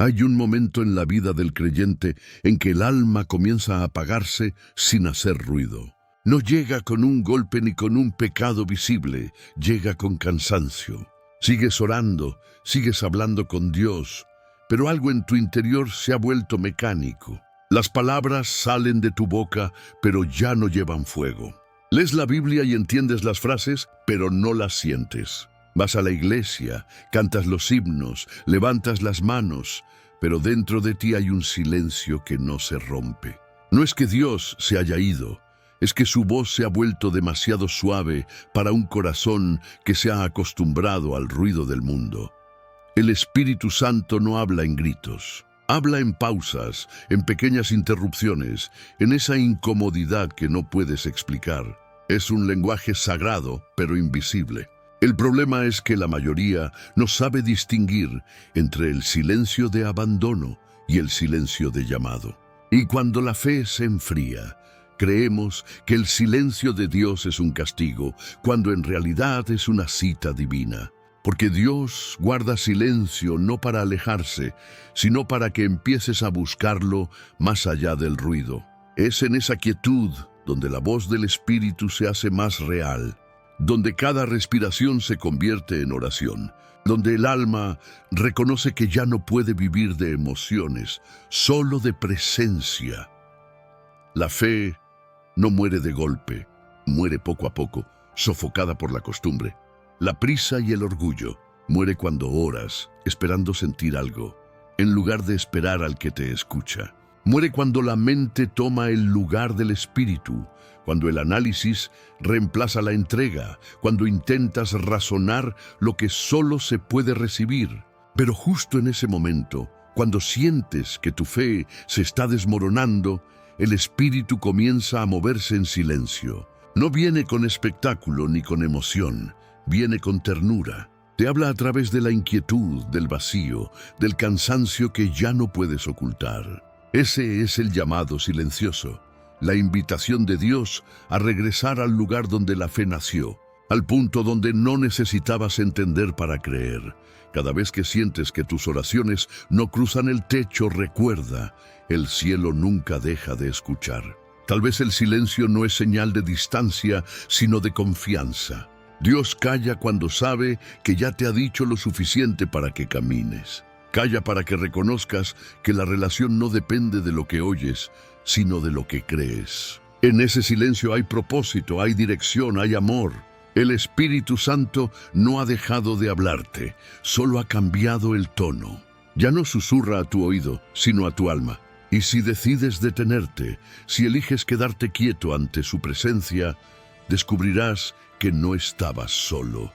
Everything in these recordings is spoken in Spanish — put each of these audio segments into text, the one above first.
Hay un momento en la vida del creyente en que el alma comienza a apagarse sin hacer ruido. No llega con un golpe ni con un pecado visible, llega con cansancio. Sigues orando, sigues hablando con Dios, pero algo en tu interior se ha vuelto mecánico. Las palabras salen de tu boca, pero ya no llevan fuego. Lees la Biblia y entiendes las frases, pero no las sientes. Vas a la iglesia, cantas los himnos, levantas las manos, pero dentro de ti hay un silencio que no se rompe. No es que Dios se haya ido, es que su voz se ha vuelto demasiado suave para un corazón que se ha acostumbrado al ruido del mundo. El Espíritu Santo no habla en gritos, habla en pausas, en pequeñas interrupciones, en esa incomodidad que no puedes explicar. Es un lenguaje sagrado, pero invisible. El problema es que la mayoría no sabe distinguir entre el silencio de abandono y el silencio de llamado. Y cuando la fe se enfría, creemos que el silencio de Dios es un castigo, cuando en realidad es una cita divina. Porque Dios guarda silencio no para alejarse, sino para que empieces a buscarlo más allá del ruido. Es en esa quietud donde la voz del Espíritu se hace más real, donde cada respiración se convierte en oración, donde el alma reconoce que ya no puede vivir de emociones, solo de presencia. La fe no muere de golpe, muere poco a poco, sofocada por la costumbre. La prisa y el orgullo muere cuando oras, esperando sentir algo, en lugar de esperar al que te escucha. Muere cuando la mente toma el lugar del espíritu, cuando el análisis reemplaza la entrega, cuando intentas razonar lo que solo se puede recibir. Pero justo en ese momento, cuando sientes que tu fe se está desmoronando, el espíritu comienza a moverse en silencio. No viene con espectáculo ni con emoción, viene con ternura. Te habla a través de la inquietud, del vacío, del cansancio que ya no puedes ocultar. Ese es el llamado silencioso, la invitación de Dios a regresar al lugar donde la fe nació, al punto donde no necesitabas entender para creer. Cada vez que sientes que tus oraciones no cruzan el techo, recuerda, el cielo nunca deja de escuchar. Tal vez el silencio no es señal de distancia, sino de confianza. Dios calla cuando sabe que ya te ha dicho lo suficiente para que camines. Calla para que reconozcas que la relación no depende de lo que oyes, sino de lo que crees. En ese silencio hay propósito, hay dirección, hay amor. El Espíritu Santo no ha dejado de hablarte, solo ha cambiado el tono. Ya no susurra a tu oído, sino a tu alma. Y si decides detenerte, si eliges quedarte quieto ante su presencia, descubrirás que no estabas solo,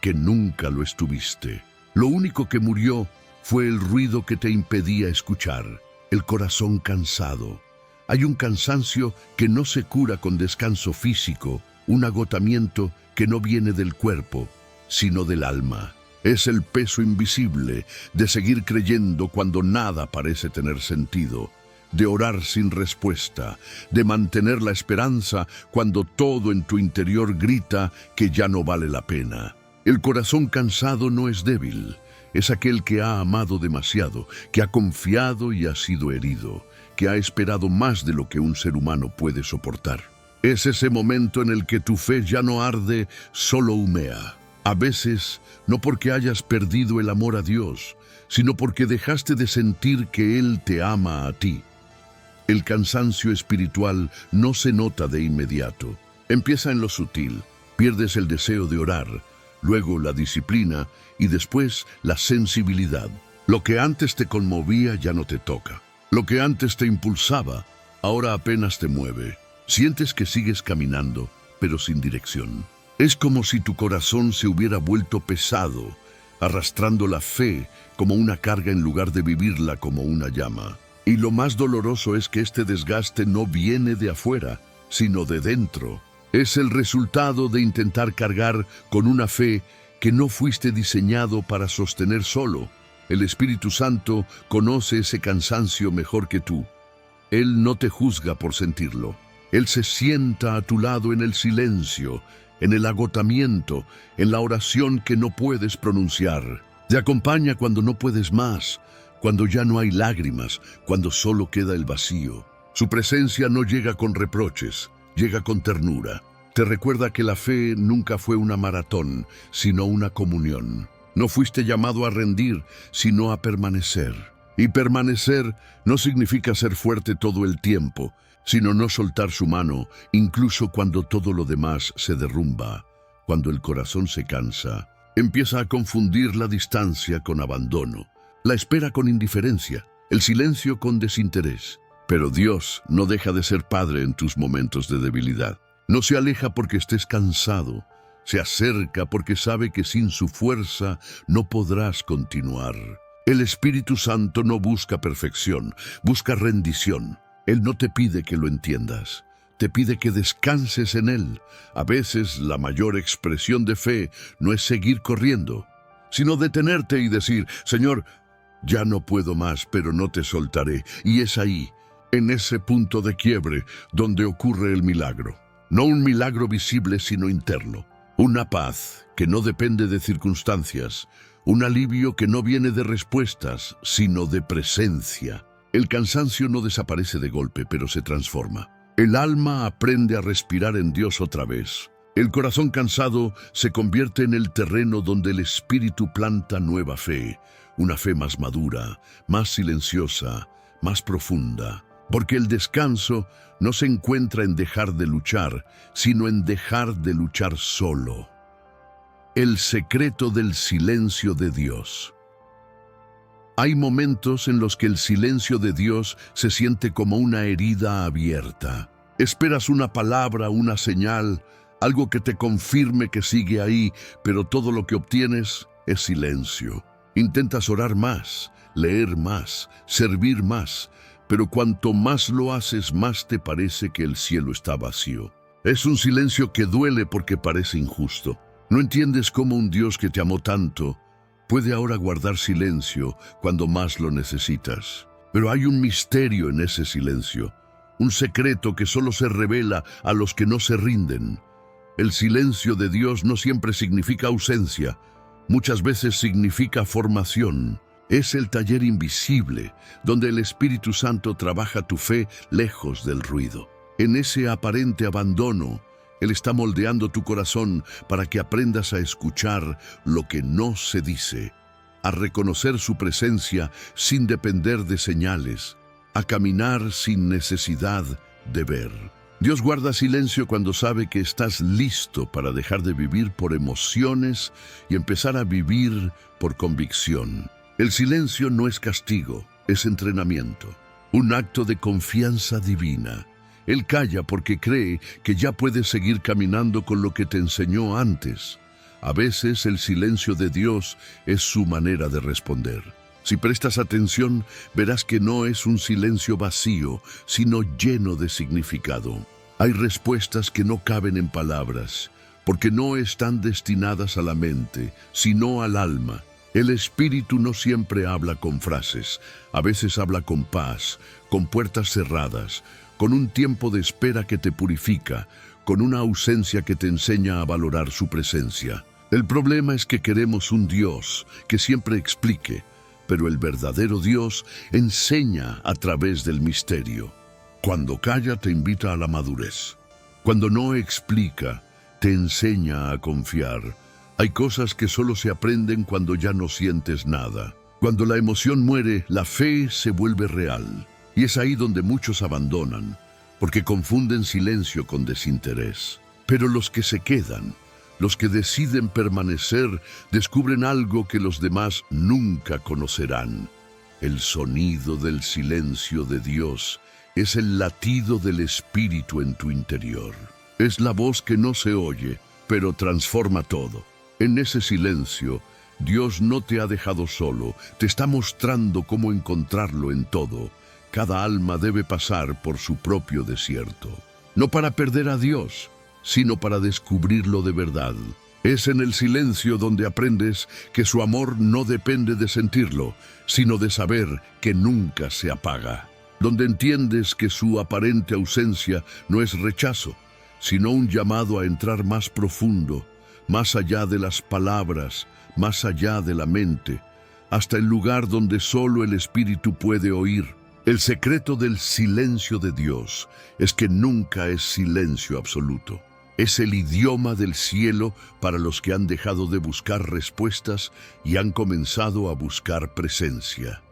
que nunca lo estuviste. Lo único que murió fue el ruido que te impedía escuchar, el corazón cansado. Hay un cansancio que no se cura con descanso físico, un agotamiento que no viene del cuerpo, sino del alma. Es el peso invisible de seguir creyendo cuando nada parece tener sentido, de orar sin respuesta, de mantener la esperanza cuando todo en tu interior grita que ya no vale la pena. El corazón cansado no es débil, es aquel que ha amado demasiado, que ha confiado y ha sido herido, que ha esperado más de lo que un ser humano puede soportar. Es ese momento en el que tu fe ya no arde, solo humea. A veces, no porque hayas perdido el amor a Dios, sino porque dejaste de sentir que Él te ama a ti. El cansancio espiritual no se nota de inmediato. Empieza en lo sutil, pierdes el deseo de orar, luego la disciplina y después la sensibilidad. Lo que antes te conmovía ya no te toca. Lo que antes te impulsaba, ahora apenas te mueve. Sientes que sigues caminando, pero sin dirección. Es como si tu corazón se hubiera vuelto pesado, arrastrando la fe como una carga en lugar de vivirla como una llama. Y lo más doloroso es que este desgaste no viene de afuera, sino de dentro. Es el resultado de intentar cargar con una fe que no fuiste diseñado para sostener solo. El Espíritu Santo conoce ese cansancio mejor que tú. Él no te juzga por sentirlo. Él se sienta a tu lado en el silencio, en el agotamiento, en la oración que no puedes pronunciar. Te acompaña cuando no puedes más, cuando ya no hay lágrimas, cuando solo queda el vacío. Su presencia no llega con reproches, llega con ternura. Te recuerda que la fe nunca fue una maratón, sino una comunión. No fuiste llamado a rendir, sino a permanecer. Y permanecer no significa ser fuerte todo el tiempo, sino no soltar su mano, incluso cuando todo lo demás se derrumba. Cuando el corazón se cansa, empieza a confundir la distancia con abandono, la espera con indiferencia, el silencio con desinterés. Pero Dios no deja de ser Padre en tus momentos de debilidad. No se aleja porque estés cansado, se acerca porque sabe que sin su fuerza no podrás continuar. El Espíritu Santo no busca perfección, busca rendición. Él no te pide que lo entiendas, te pide que descanses en Él. A veces la mayor expresión de fe no es seguir corriendo, sino detenerte y decir: Señor, ya no puedo más, pero no te soltaré. Y es ahí, en ese punto de quiebre, donde ocurre el milagro. No un milagro visible, sino interno. Una paz que no depende de circunstancias, un alivio que no viene de respuestas, sino de presencia. El cansancio no desaparece de golpe, pero se transforma. El alma aprende a respirar en Dios otra vez. El corazón cansado se convierte en el terreno donde el Espíritu planta nueva fe, una fe más madura, más silenciosa, más profunda. Porque el descanso no se encuentra en dejar de luchar, sino en dejar de luchar solo. El secreto del silencio de Dios. Hay momentos en los que el silencio de Dios se siente como una herida abierta. Esperas una palabra, una señal, algo que te confirme que sigue ahí, pero todo lo que obtienes es silencio. Intentas orar más, leer más, servir más, pero cuanto más lo haces, más te parece que el cielo está vacío. Es un silencio que duele porque parece injusto. No entiendes cómo un Dios que te amó tanto puede ahora guardar silencio cuando más lo necesitas. Pero hay un misterio en ese silencio, un secreto que solo se revela a los que no se rinden. El silencio de Dios no siempre significa ausencia, muchas veces significa formación. Es el taller invisible, donde el Espíritu Santo trabaja tu fe lejos del ruido. En ese aparente abandono, Él está moldeando tu corazón para que aprendas a escuchar lo que no se dice, a reconocer su presencia sin depender de señales, a caminar sin necesidad de ver. Dios guarda silencio cuando sabe que estás listo para dejar de vivir por emociones y empezar a vivir por convicción. El silencio no es castigo, es entrenamiento, un acto de confianza divina. Él calla porque cree que ya puedes seguir caminando con lo que te enseñó antes. A veces el silencio de Dios es su manera de responder. Si prestas atención, verás que no es un silencio vacío, sino lleno de significado. Hay respuestas que no caben en palabras, porque no están destinadas a la mente, sino al alma. El Espíritu no siempre habla con frases, a veces habla con paz, con puertas cerradas, con un tiempo de espera que te purifica, con una ausencia que te enseña a valorar su presencia. El problema es que queremos un Dios que siempre explique, pero el verdadero Dios enseña a través del misterio. Cuando calla te invita a la madurez. Cuando no explica, te enseña a confiar. Hay cosas que solo se aprenden cuando ya no sientes nada. Cuando la emoción muere, la fe se vuelve real. Y es ahí donde muchos abandonan, porque confunden silencio con desinterés. Pero los que se quedan, los que deciden permanecer, descubren algo que los demás nunca conocerán. El sonido del silencio de Dios es el latido del Espíritu en tu interior. Es la voz que no se oye, pero transforma todo. En ese silencio, Dios no te ha dejado solo, te está mostrando cómo encontrarlo en todo. Cada alma debe pasar por su propio desierto, no para perder a Dios, sino para descubrirlo de verdad. Es en el silencio donde aprendes que su amor no depende de sentirlo, sino de saber que nunca se apaga. Donde entiendes que su aparente ausencia no es rechazo, sino un llamado a entrar más profundo, más allá de las palabras, más allá de la mente, hasta el lugar donde solo el Espíritu puede oír. El secreto del silencio de Dios es que nunca es silencio absoluto. Es el idioma del cielo para los que han dejado de buscar respuestas y han comenzado a buscar presencia.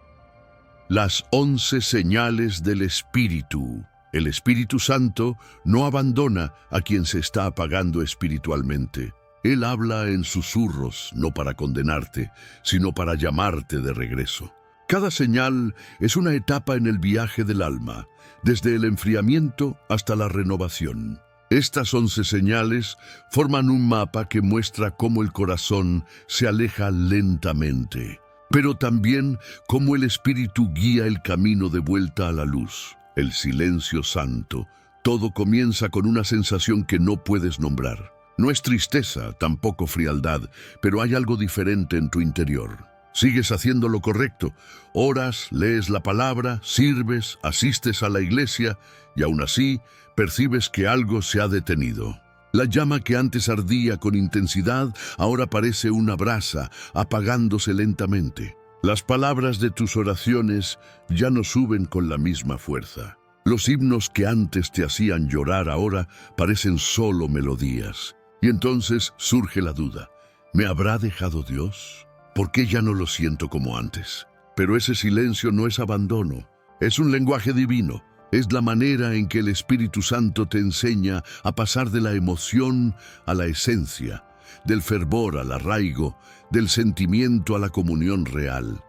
Las 11 señales del Espíritu. El Espíritu Santo no abandona a quien se está apagando espiritualmente. Él habla en susurros, no para condenarte, sino para llamarte de regreso. Cada señal es una etapa en el viaje del alma, desde el enfriamiento hasta la renovación. Estas 11 señales forman un mapa que muestra cómo el corazón se aleja lentamente, pero también cómo el Espíritu guía el camino de vuelta a la luz. El silencio santo. Todo comienza con una sensación que no puedes nombrar. No es tristeza, tampoco frialdad, pero hay algo diferente en tu interior. Sigues haciendo lo correcto. Oras, lees la palabra, sirves, asistes a la iglesia y aún así percibes que algo se ha detenido. La llama que antes ardía con intensidad ahora parece una brasa apagándose lentamente. Las palabras de tus oraciones ya no suben con la misma fuerza. Los himnos que antes te hacían llorar ahora parecen solo melodías. Y entonces surge la duda. ¿Me habrá dejado Dios? ¿Por qué ya no lo siento como antes? Pero ese silencio no es abandono. Es un lenguaje divino. Es la manera en que el Espíritu Santo te enseña a pasar de la emoción a la esencia, del fervor al arraigo, del sentimiento a la comunión real.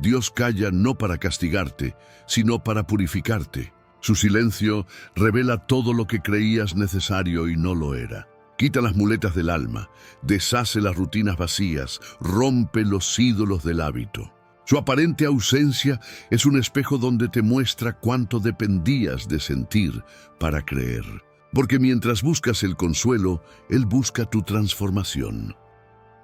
Dios calla no para castigarte, sino para purificarte. Su silencio revela todo lo que creías necesario y no lo era. Quita las muletas del alma, deshace las rutinas vacías, rompe los ídolos del hábito. Su aparente ausencia es un espejo donde te muestra cuánto dependías de sentir para creer. Porque mientras buscas el consuelo, Él busca tu transformación.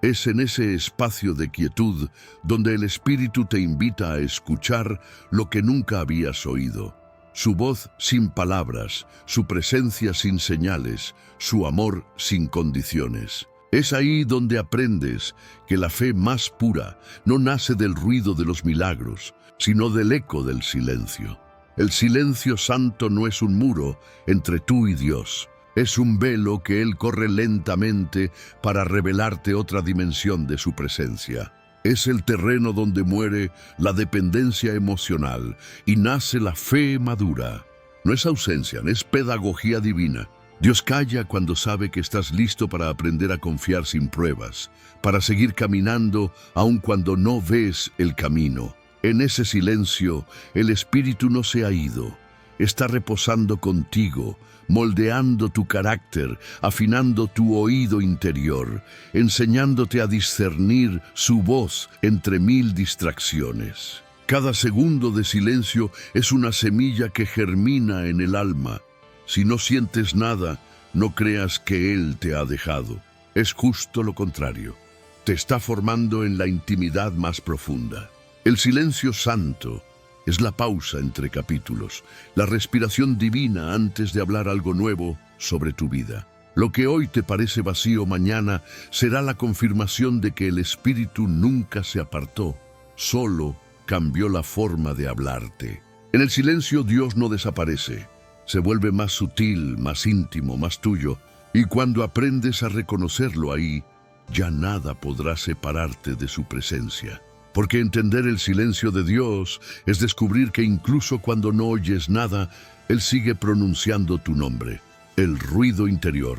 Es en ese espacio de quietud donde el Espíritu te invita a escuchar lo que nunca habías oído. Su voz sin palabras, su presencia sin señales, su amor sin condiciones. Es ahí donde aprendes que la fe más pura no nace del ruido de los milagros, sino del eco del silencio. El silencio santo no es un muro entre tú y Dios. Es un velo que Él corre lentamente para revelarte otra dimensión de su presencia. Es el terreno donde muere la dependencia emocional y nace la fe madura. No es ausencia, es pedagogía divina. Dios calla cuando sabe que estás listo para aprender a confiar sin pruebas, para seguir caminando aun cuando no ves el camino. En ese silencio, el Espíritu no se ha ido. Está reposando contigo, moldeando tu carácter, afinando tu oído interior, enseñándote a discernir su voz entre 1000 distracciones. Cada segundo de silencio es una semilla que germina en el alma. Si no sientes nada, no creas que Él te ha dejado. Es justo lo contrario. Te está formando en la intimidad más profunda. El silencio santo es la pausa entre capítulos, la respiración divina antes de hablar algo nuevo sobre tu vida. Lo que hoy te parece vacío mañana será la confirmación de que el Espíritu nunca se apartó, solo cambió la forma de hablarte. En el silencio Dios no desaparece, se vuelve más sutil, más íntimo, más tuyo, y cuando aprendes a reconocerlo ahí, ya nada podrá separarte de su presencia. Porque entender el silencio de Dios es descubrir que incluso cuando no oyes nada, Él sigue pronunciando tu nombre, el ruido interior.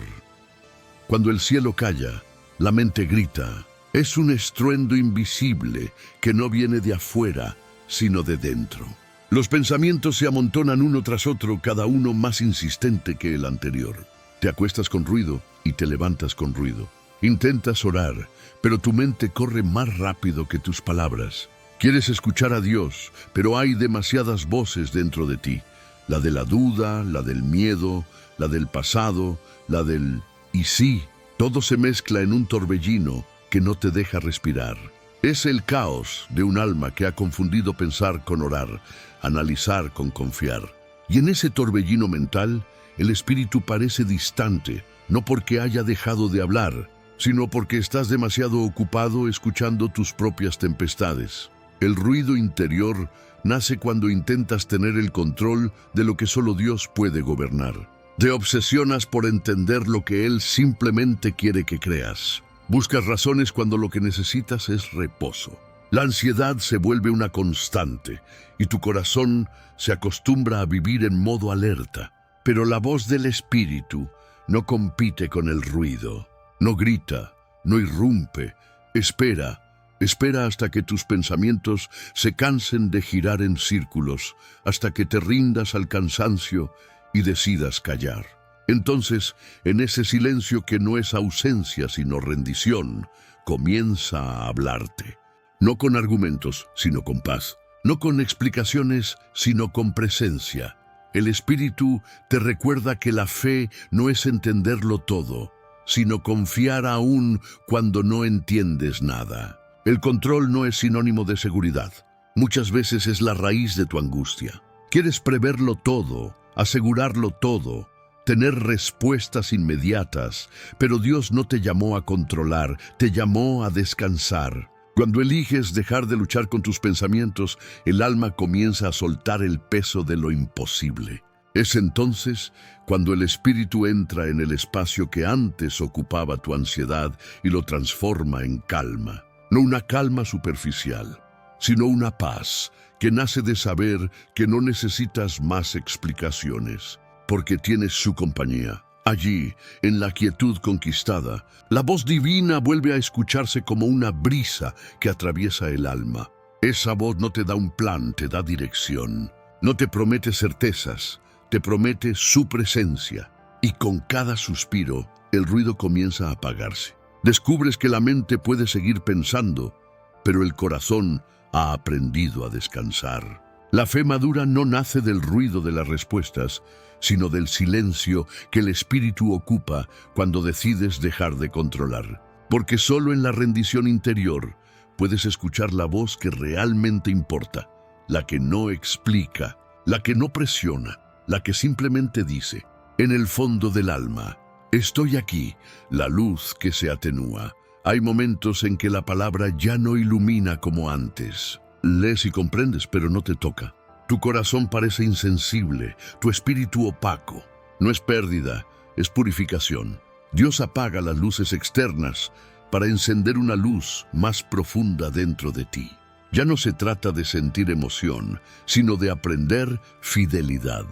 Cuando el cielo calla, la mente grita. Es un estruendo invisible que no viene de afuera, sino de dentro. Los pensamientos se amontonan uno tras otro, cada uno más insistente que el anterior. Te acuestas con ruido y te levantas con ruido. Intentas orar, pero tu mente corre más rápido que tus palabras. Quieres escuchar a Dios, pero hay demasiadas voces dentro de ti. La de la duda, la del miedo, la del pasado, la del «y sí». Todo se mezcla en un torbellino que no te deja respirar. Es el caos de un alma que ha confundido pensar con orar, analizar con confiar. Y en ese torbellino mental, el espíritu parece distante, no porque haya dejado de hablar, sino porque estás demasiado ocupado escuchando tus propias tempestades. El ruido interior nace cuando intentas tener el control de lo que solo Dios puede gobernar. Te obsesionas por entender lo que Él simplemente quiere que creas. Buscas razones cuando lo que necesitas es reposo. La ansiedad se vuelve una constante y tu corazón se acostumbra a vivir en modo alerta. Pero la voz del Espíritu no compite con el ruido. No grita, no irrumpe. Espera hasta que tus pensamientos se cansen de girar en círculos, hasta que te rindas al cansancio y decidas callar. Entonces, en ese silencio que no es ausencia sino rendición, comienza a hablarte. No con argumentos, sino con paz. No con explicaciones, sino con presencia. El Espíritu te recuerda que la fe no es entenderlo todo, sino confiar aún cuando no entiendes nada. El control no es sinónimo de seguridad. Muchas veces es la raíz de tu angustia. Quieres preverlo todo, asegurarlo todo, tener respuestas inmediatas, pero Dios no te llamó a controlar, te llamó a descansar. Cuando eliges dejar de luchar con tus pensamientos, el alma comienza a soltar el peso de lo imposible. Es entonces cuando el Espíritu entra en el espacio que antes ocupaba tu ansiedad y lo transforma en calma. No una calma superficial, sino una paz que nace de saber que no necesitas más explicaciones, porque tienes su compañía. Allí, en la quietud conquistada, la voz divina vuelve a escucharse como una brisa que atraviesa el alma. Esa voz no te da un plan, te da dirección. No te promete certezas, te promete su presencia. Y con cada suspiro, el ruido comienza a apagarse. Descubres que la mente puede seguir pensando, pero el corazón ha aprendido a descansar. La fe madura no nace del ruido de las respuestas, sino del silencio que el Espíritu ocupa cuando decides dejar de controlar. Porque solo en la rendición interior puedes escuchar la voz que realmente importa, la que no explica, la que no presiona, la que simplemente dice, en el fondo del alma, estoy aquí, la luz que se atenúa. Hay momentos en que la palabra ya no ilumina como antes. Lees y comprendes, pero no te toca. Tu corazón parece insensible, tu espíritu opaco. No es pérdida, es purificación. Dios apaga las luces externas para encender una luz más profunda dentro de ti. Ya no se trata de sentir emoción, sino de aprender fidelidad.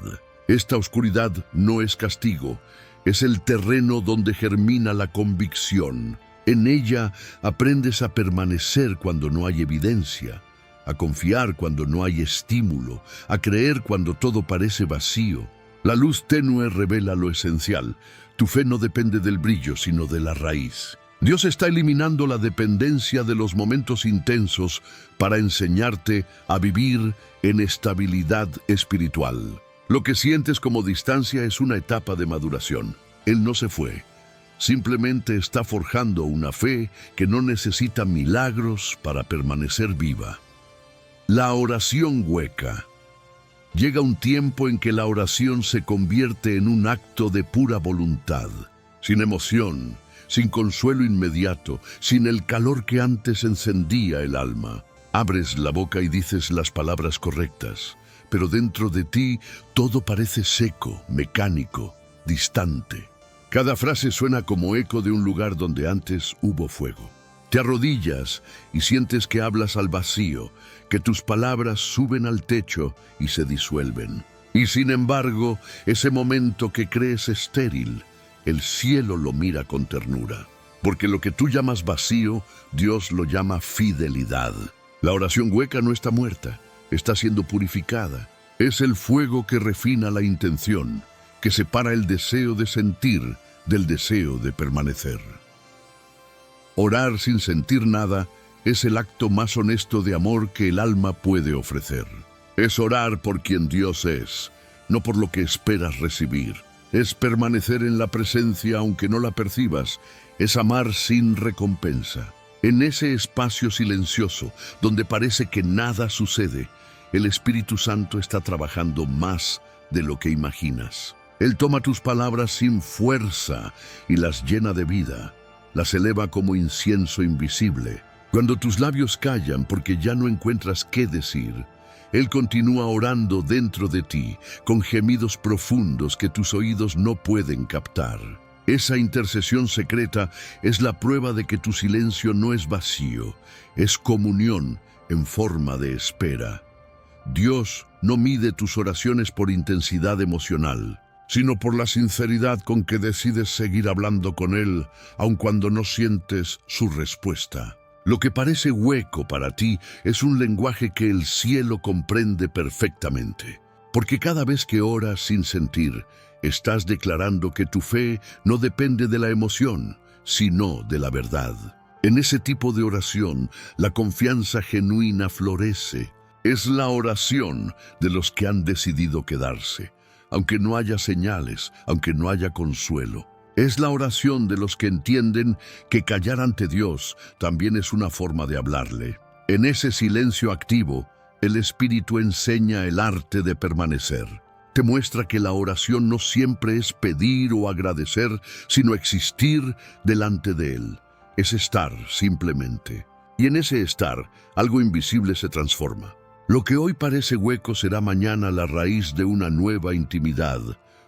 Esta oscuridad no es castigo, es el terreno donde germina la convicción. En ella aprendes a permanecer cuando no hay evidencia, a confiar cuando no hay estímulo, a creer cuando todo parece vacío. La luz tenue revela lo esencial. Tu fe no depende del brillo, sino de la raíz. Dios está eliminando la dependencia de los momentos intensos para enseñarte a vivir en estabilidad espiritual. Lo que sientes como distancia es una etapa de maduración. Él no se fue. Simplemente está forjando una fe que no necesita milagros para permanecer viva. La oración hueca. Llega un tiempo en que la oración se convierte en un acto de pura voluntad, sin emoción, sin consuelo inmediato, sin el calor que antes encendía el alma. Abres la boca y dices las palabras correctas, pero dentro de ti todo parece seco, mecánico, distante. Cada frase suena como eco de un lugar donde antes hubo fuego. Te arrodillas y sientes que hablas al vacío, que tus palabras suben al techo y se disuelven. Y sin embargo, ese momento que crees estéril, el cielo lo mira con ternura. Porque lo que tú llamas vacío, Dios lo llama fidelidad. La oración hueca no está muerta, está siendo purificada. Es el fuego que refina la intención, que separa el deseo de sentir del deseo de permanecer. Orar sin sentir nada es el acto más honesto de amor que el alma puede ofrecer. Es orar por quien Dios es, no por lo que esperas recibir. Es permanecer en la presencia aunque no la percibas. Es amar sin recompensa. En ese espacio silencioso, donde parece que nada sucede, el Espíritu Santo está trabajando más de lo que imaginas. Él toma tus palabras sin fuerza y las llena de vida. las eleva como incienso invisible. Cuando tus labios callan porque ya no encuentras qué decir, Él continúa orando dentro de ti, con gemidos profundos que tus oídos no pueden captar. Esa intercesión secreta es la prueba de que tu silencio no es vacío, es comunión en forma de espera. Dios no mide tus oraciones por intensidad emocional, sino por la sinceridad con que decides seguir hablando con Él, aun cuando no sientes su respuesta. Lo que parece hueco para ti es un lenguaje que el cielo comprende perfectamente, porque cada vez que oras sin sentir, estás declarando que tu fe no depende de la emoción, sino de la verdad. En ese tipo de oración, la confianza genuina florece. Es la oración de los que han decidido quedarse, aunque no haya señales, aunque no haya consuelo. Es la oración de los que entienden que callar ante Dios también es una forma de hablarle. En ese silencio activo, el Espíritu enseña el arte de permanecer. Te muestra que la oración no siempre es pedir o agradecer, sino existir delante de Él. Es estar simplemente. Y en ese estar, algo invisible se transforma. Lo que hoy parece hueco será mañana la raíz de una nueva intimidad,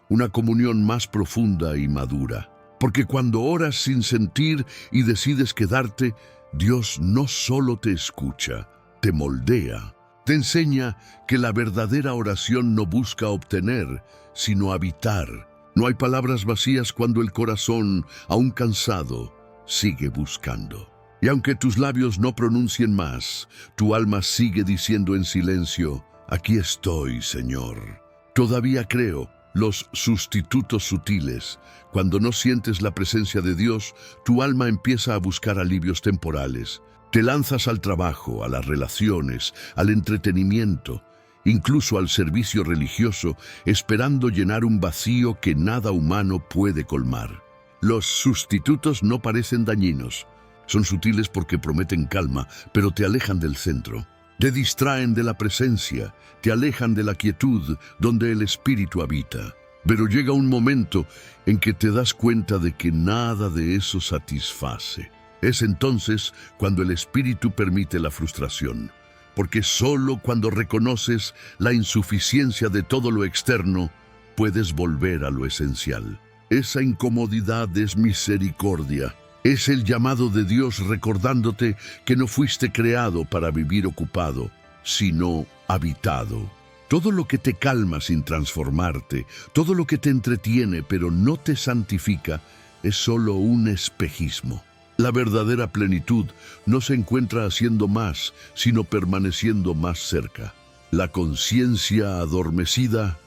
una comunión más profunda y madura. Porque cuando oras sin sentir y decides quedarte, Dios no solo te escucha, te moldea. Te enseña que la verdadera oración no busca obtener, sino habitar. No hay palabras vacías cuando el corazón, aún cansado, sigue buscando. Y aunque tus labios no pronuncien más, tu alma sigue diciendo en silencio, aquí estoy, Señor. Todavía creo. Los sustitutos sutiles. Cuando no sientes la presencia de Dios, tu alma empieza a buscar alivios temporales. Te lanzas al trabajo, a las relaciones, al entretenimiento, incluso al servicio religioso, esperando llenar un vacío que nada humano puede colmar. Los sustitutos no parecen dañinos. Son sutiles porque prometen calma, pero te alejan del centro. Te distraen de la presencia, te alejan de la quietud donde el Espíritu habita. Pero llega un momento en que te das cuenta de que nada de eso satisface. Es entonces cuando el Espíritu permite la frustración, porque solo cuando reconoces la insuficiencia de todo lo externo, puedes volver a lo esencial. Esa incomodidad es misericordia. Es el llamado de Dios recordándote que no fuiste creado para vivir ocupado, sino habitado. Todo lo que te calma sin transformarte, todo lo que te entretiene pero no te santifica, es solo un espejismo. La verdadera plenitud no se encuentra haciendo más, sino permaneciendo más cerca. La conciencia adormecida,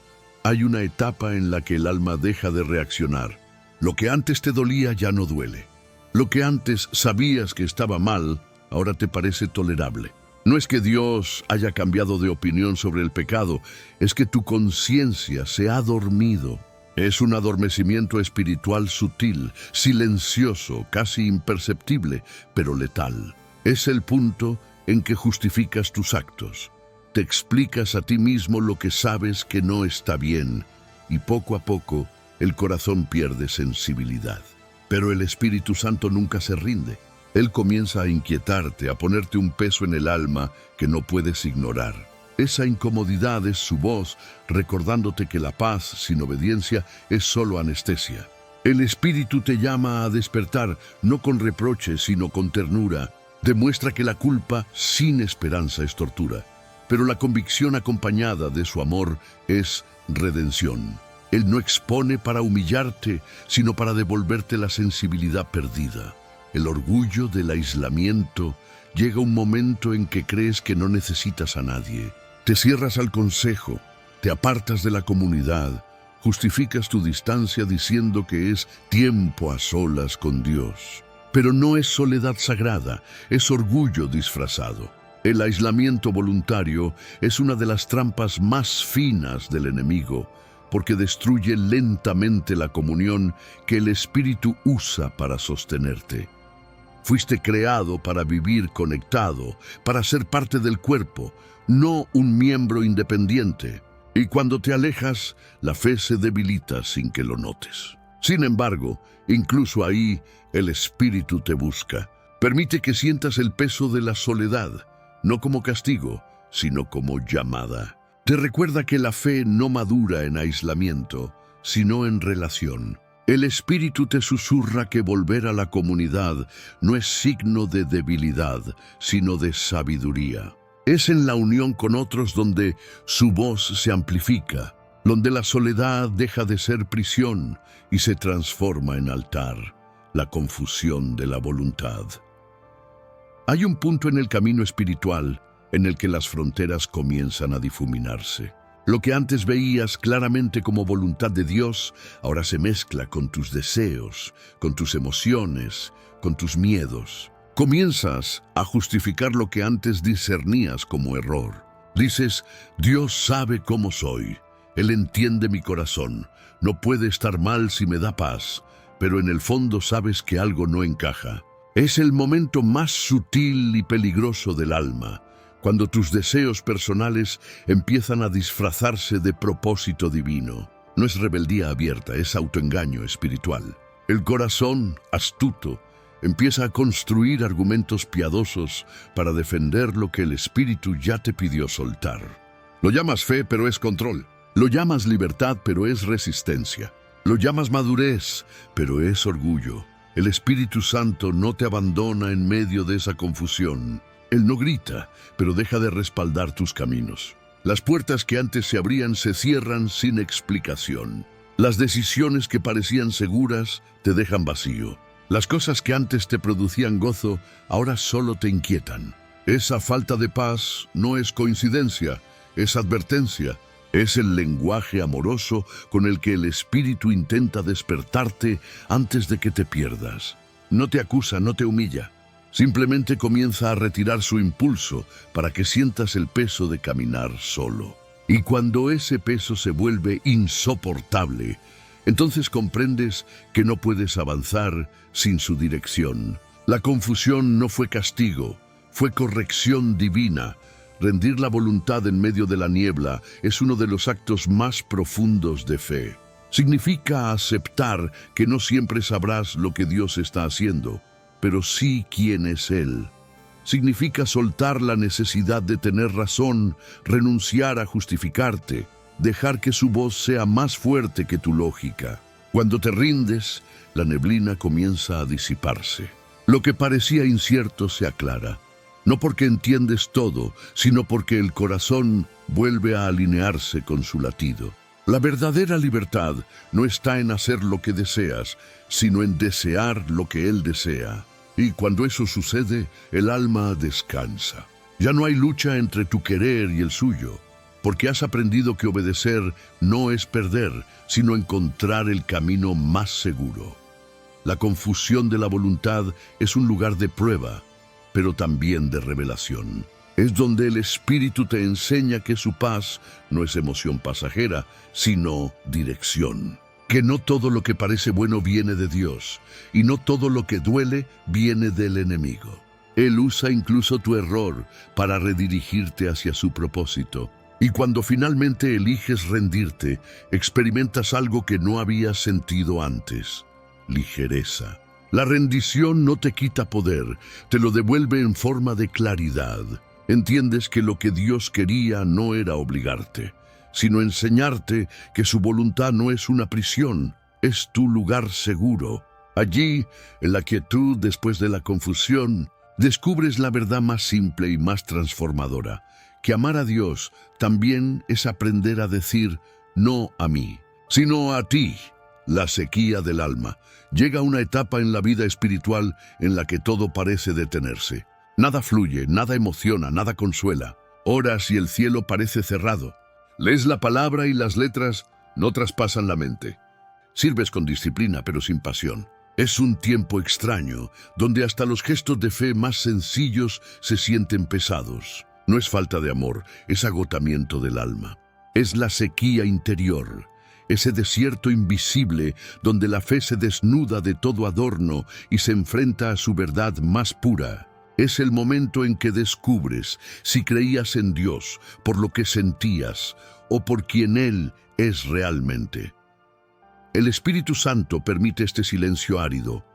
hay una etapa en la que el alma deja de reaccionar. Lo que antes te dolía ya no duele. Lo que antes sabías que estaba mal, ahora te parece tolerable. No es que Dios haya cambiado de opinión sobre el pecado, es que tu conciencia se ha dormido. Es un adormecimiento espiritual sutil, silencioso, casi imperceptible, pero letal. Es el punto en que justificas tus actos. Te explicas a ti mismo lo que sabes que no está bien, y poco a poco el corazón pierde sensibilidad. Pero el Espíritu Santo nunca se rinde. Él comienza a inquietarte, a ponerte un peso en el alma que no puedes ignorar. Esa incomodidad es su voz, recordándote que la paz sin obediencia es solo anestesia. El Espíritu te llama a despertar, no con reproches, sino con ternura. Demuestra que la culpa sin esperanza es tortura, pero la convicción acompañada de su amor es redención. Él no expone para humillarte, sino para devolverte la sensibilidad perdida. El orgullo del aislamiento llega un momento en que crees que no necesitas a nadie. Te cierras al consejo, te apartas de la comunidad, justificas tu distancia diciendo que es tiempo a solas con Dios. Pero no es soledad sagrada, es orgullo disfrazado. El aislamiento voluntario es una de las trampas más finas del enemigo, porque destruye lentamente la comunión que el Espíritu usa para sostenerte. Fuiste creado para vivir conectado, para ser parte del cuerpo, no un miembro independiente. Y cuando te alejas, la fe se debilita sin que lo notes. Sin embargo, incluso ahí, el Espíritu te busca. Permite que sientas el peso de la soledad, no como castigo, sino como llamada. Te recuerda que la fe no madura en aislamiento, sino en relación. El Espíritu te susurra que volver a la comunidad no es signo de debilidad, sino de sabiduría. Es en la unión con otros donde su voz se amplifica, donde la soledad deja de ser prisión y se transforma en altar, la confusión de la voluntad. Hay un punto en el camino espiritual en el que las fronteras comienzan a difuminarse. Lo que antes veías claramente como voluntad de Dios, ahora se mezcla con tus deseos, con tus emociones, con tus miedos. Comienzas a justificar lo que antes discernías como error. Dices, Dios sabe cómo soy, Él entiende mi corazón, no puede estar mal si me da paz, pero en el fondo sabes que algo no encaja. Es el momento más sutil y peligroso del alma, cuando tus deseos personales empiezan a disfrazarse de propósito divino. No es rebeldía abierta, es autoengaño espiritual. El corazón, astuto, empieza a construir argumentos piadosos para defender lo que el Espíritu ya te pidió soltar. Lo llamas fe, pero es control. Lo llamas libertad, pero es resistencia. Lo llamas madurez, pero es orgullo. El Espíritu Santo no te abandona en medio de esa confusión. Él no grita, pero deja de respaldar tus caminos. Las puertas que antes se abrían se cierran sin explicación. Las decisiones que parecían seguras te dejan vacío. Las cosas que antes te producían gozo, ahora solo te inquietan. Esa falta de paz no es coincidencia, es advertencia. Es el lenguaje amoroso con el que el Espíritu intenta despertarte antes de que te pierdas. No te acusa, no te humilla. Simplemente comienza a retirar su impulso para que sientas el peso de caminar solo. Y cuando ese peso se vuelve insoportable, entonces comprendes que no puedes avanzar sin su dirección. La confusión no fue castigo, fue corrección divina. Rendir la voluntad en medio de la niebla es uno de los actos más profundos de fe. Significa aceptar que no siempre sabrás lo que Dios está haciendo, pero sí quién es Él. Significa soltar la necesidad de tener razón, renunciar a justificarte, dejar que su voz sea más fuerte que tu lógica. Cuando te rindes, la neblina comienza a disiparse. Lo que parecía incierto se aclara. No porque entiendes todo, sino porque el corazón vuelve a alinearse con su latido. La verdadera libertad no está en hacer lo que deseas, sino en desear lo que Él desea. Y cuando eso sucede, el alma descansa. Ya no hay lucha entre tu querer y el suyo, porque has aprendido que obedecer no es perder, sino encontrar el camino más seguro. La confusión de la voluntad es un lugar de prueba, pero también de revelación. Es donde el Espíritu te enseña que su paz no es emoción pasajera, sino dirección. Que no todo lo que parece bueno viene de Dios, y no todo lo que duele viene del enemigo. Él usa incluso tu error para redirigirte hacia su propósito. Y cuando finalmente eliges rendirte, experimentas algo que no habías sentido antes: ligereza. La rendición no te quita poder, te lo devuelve en forma de claridad. Entiendes que lo que Dios quería no era obligarte, sino enseñarte que su voluntad no es una prisión, es tu lugar seguro. Allí, en la quietud después de la confusión, descubres la verdad más simple y más transformadora, que amar a Dios también es aprender a decir no a mí, sino a ti. La sequía del alma. Llega una etapa en la vida espiritual en la que todo parece detenerse. Nada fluye, nada emociona, nada consuela. Oras y el cielo parece cerrado. Lees la palabra y las letras no traspasan la mente. Sirves con disciplina, pero sin pasión. Es un tiempo extraño, donde hasta los gestos de fe más sencillos se sienten pesados. No es falta de amor, es agotamiento del alma. Es la sequía interior. Ese desierto invisible donde la fe se desnuda de todo adorno y se enfrenta a su verdad más pura. Es el momento en que descubres si creías en Dios por lo que sentías o por quien Él es realmente. El Espíritu Santo permite este silencio árido,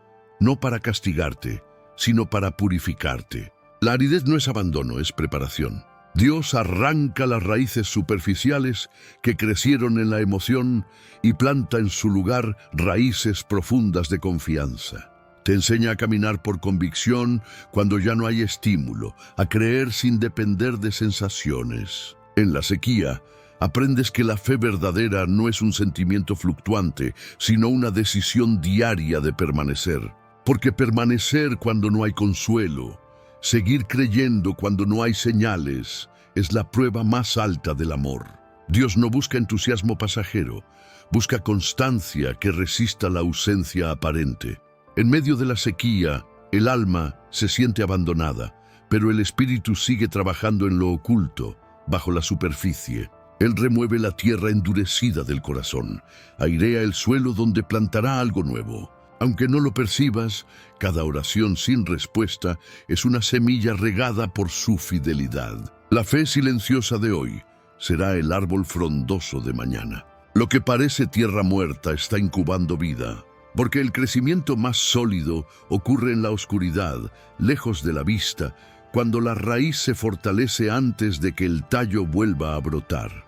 no para castigarte, sino para purificarte. La aridez no es abandono, es preparación. Dios arranca las raíces superficiales que crecieron en la emoción y planta en su lugar raíces profundas de confianza. Te enseña a caminar por convicción cuando ya no hay estímulo, a creer sin depender de sensaciones. En la sequía, aprendes que la fe verdadera no es un sentimiento fluctuante, sino una decisión diaria de permanecer. Porque permanecer cuando no hay consuelo, seguir creyendo cuando no hay señales, es la prueba más alta del amor. Dios no busca entusiasmo pasajero, busca constancia que resista la ausencia aparente. En medio de la sequía, el alma se siente abandonada, pero el espíritu sigue trabajando en lo oculto, bajo la superficie. Él remueve la tierra endurecida del corazón, airea el suelo donde plantará algo nuevo. Aunque no lo percibas, cada oración sin respuesta es una semilla regada por su fidelidad. La fe silenciosa de hoy será el árbol frondoso de mañana. Lo que parece tierra muerta está incubando vida, porque el crecimiento más sólido ocurre en la oscuridad, lejos de la vista, cuando la raíz se fortalece antes de que el tallo vuelva a brotar.